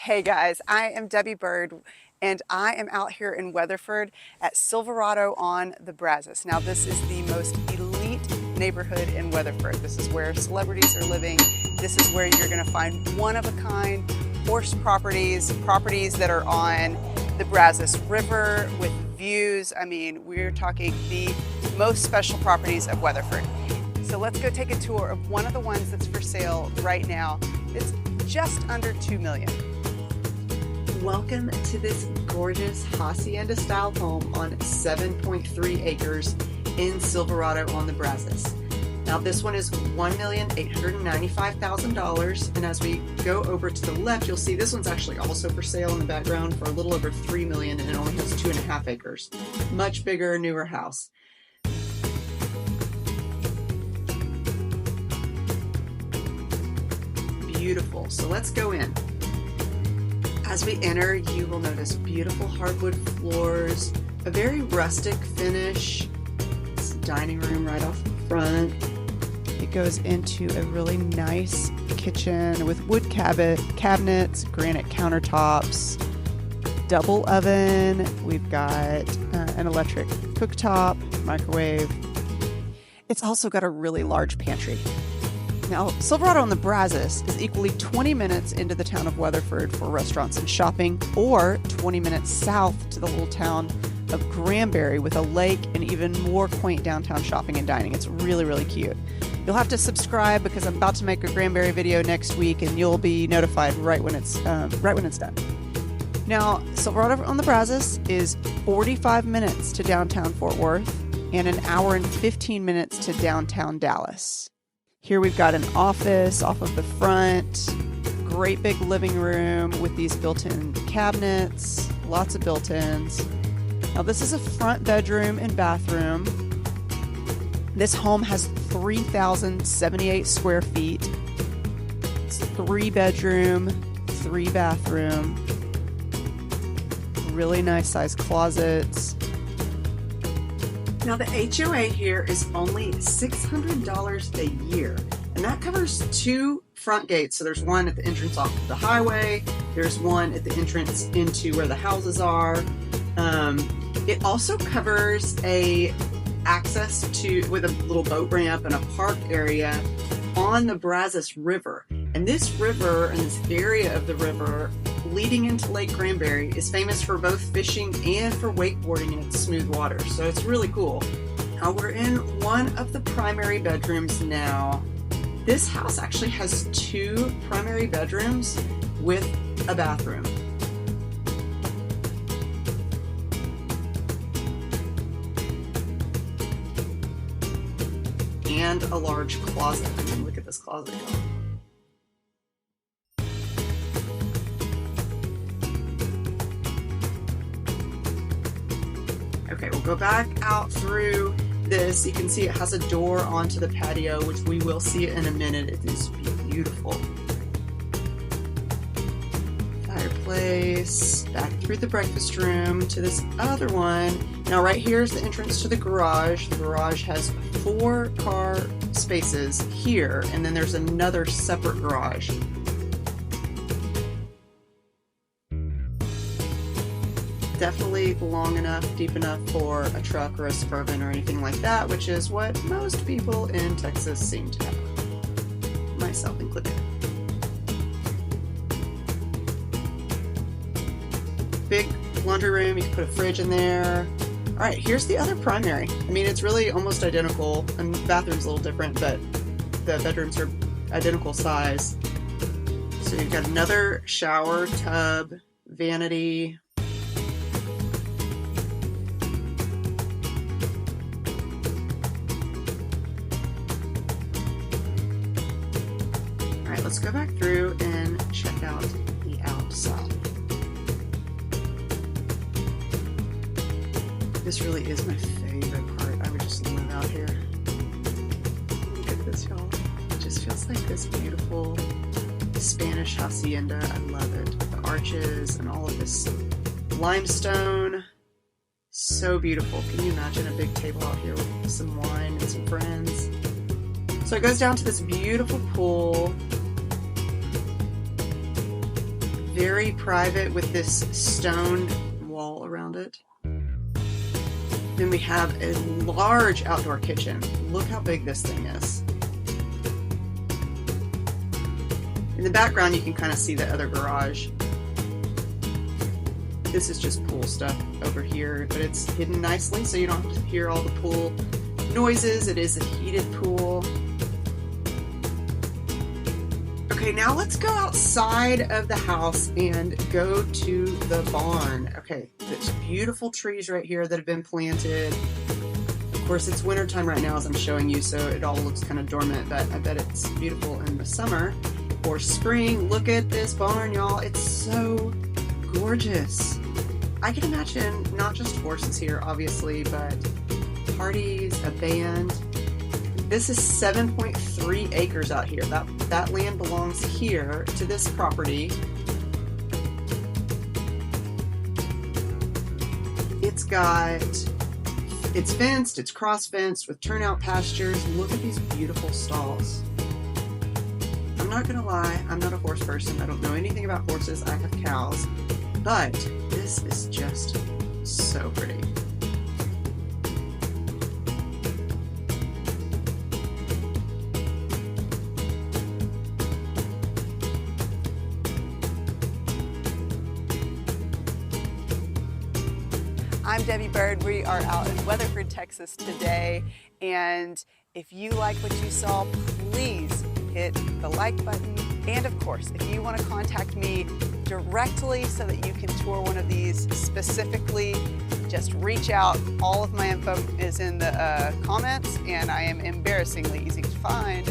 Hey guys, I am Debbie Bird and I am out here in Weatherford at Silverado on the Brazos. Now this is the most elite neighborhood in Weatherford. This is where celebrities are living. This is where you're going to find one-of-a-kind horse properties that are on the Brazos River with views. I mean, we're talking the most special properties of Weatherford. So let's go take a tour of one of the ones that's for sale right now. It's just under $2 million. Welcome to this gorgeous hacienda-style home on 7.3 acres in Silverado on the Brazos. Now this one is $1,895,000, and as we go over to the left, you'll see this one's actually also for sale in the background for a little over $3 million, and it only has 2.5 acres. Much bigger, newer house. Beautiful. So let's go in. As we enter, you will notice beautiful hardwood floors, a very rustic finish. It's a dining room right off the front. It goes into a really nice kitchen with wood cabinets, granite countertops, double oven. We've got an electric cooktop, microwave. It's also got a really large pantry. Now, Silverado on the Brazos is equally 20 minutes into the town of Weatherford for restaurants and shopping, or 20 minutes south to the little town of Granbury with a lake and even more quaint downtown shopping and dining. It's really, really cute. You'll have to subscribe because I'm about to make a Granbury video next week, and you'll be notified right when it's done. Now, Silverado on the Brazos is 45 minutes to downtown Fort Worth and an hour and 15 minutes to downtown Dallas. Here we've got an office off of the front, great big living room with these built-in cabinets, lots of built-ins. Now this is a front bedroom and bathroom. This home has 3,078 square feet. It's 3 bedroom, 3 bathroom, really nice sized closets. Now the HOA here is only $600 a year, and that covers 2 front gates. So there's one at the entrance off the highway, there's one at the entrance into where the houses are. It also covers a access to with a little boat ramp and a park area on the Brazos River. And this river and this area of the river leading into Lake Granbury is famous for both fishing and for wakeboarding in its smooth water. So it's really cool. Now we're in one of the primary bedrooms now. This house actually has 2 primary bedrooms with a bathroom. And a large closet. I mean, look at this closet. Okay, we'll go back out through this. You can see it has a door onto the patio, which we will see it in a minute. It is beautiful. Fireplace, back through the breakfast room to this other one. Now right here is the entrance to the garage. The garage has 4 car spaces here, and then there's another separate garage. Definitely long enough, deep enough for a truck or a Suburban or anything like that, which is what most people in Texas seem to have, myself included. Big laundry room, you can put a fridge in there. All right, here's the other primary. I mean, it's really almost identical, and the bathroom's a little different, but the bedrooms are identical size. So you've got another shower, tub, vanity. All right, let's go back through and check out the outside. This really is my favorite part. I would just live out here. Look at this, y'all. It just feels like this beautiful Spanish hacienda. I love it. With the arches and all of this limestone. So beautiful. Can you imagine a big table out here with some wine and some friends? So it goes down to this beautiful pool. very private with this stone wall around it. Then we have a large outdoor kitchen. Look how big this thing is. In the background, you can kind of see the other garage. This is just pool stuff over here, but it's hidden nicely so you don't have to hear all the pool noises. It is a heated pool. Okay, now let's go outside of the house and go to the barn. Okay, there's beautiful trees right here that have been planted. Of course, it's wintertime right now as I'm showing you, so it all looks kind of dormant, but I bet it's beautiful in the summer or spring. Look at this barn, y'all. It's so gorgeous. I can imagine not just horses here, obviously, but parties, a band. This is 7.3 acres out here. That land belongs here to this property. It's fenced, it's cross-fenced with turnout pastures. Look at these beautiful stalls. I'm not gonna lie, I'm not a horse person. I don't know anything about horses. I have cows. But this is just so pretty. I'm Debbie Bird. We are out in Weatherford, Texas today, and if you like what you saw, please hit the like button. And of course, if you want to contact me directly so that you can tour one of these specifically, just reach out. All of my info is in the comments, and I am embarrassingly easy to find.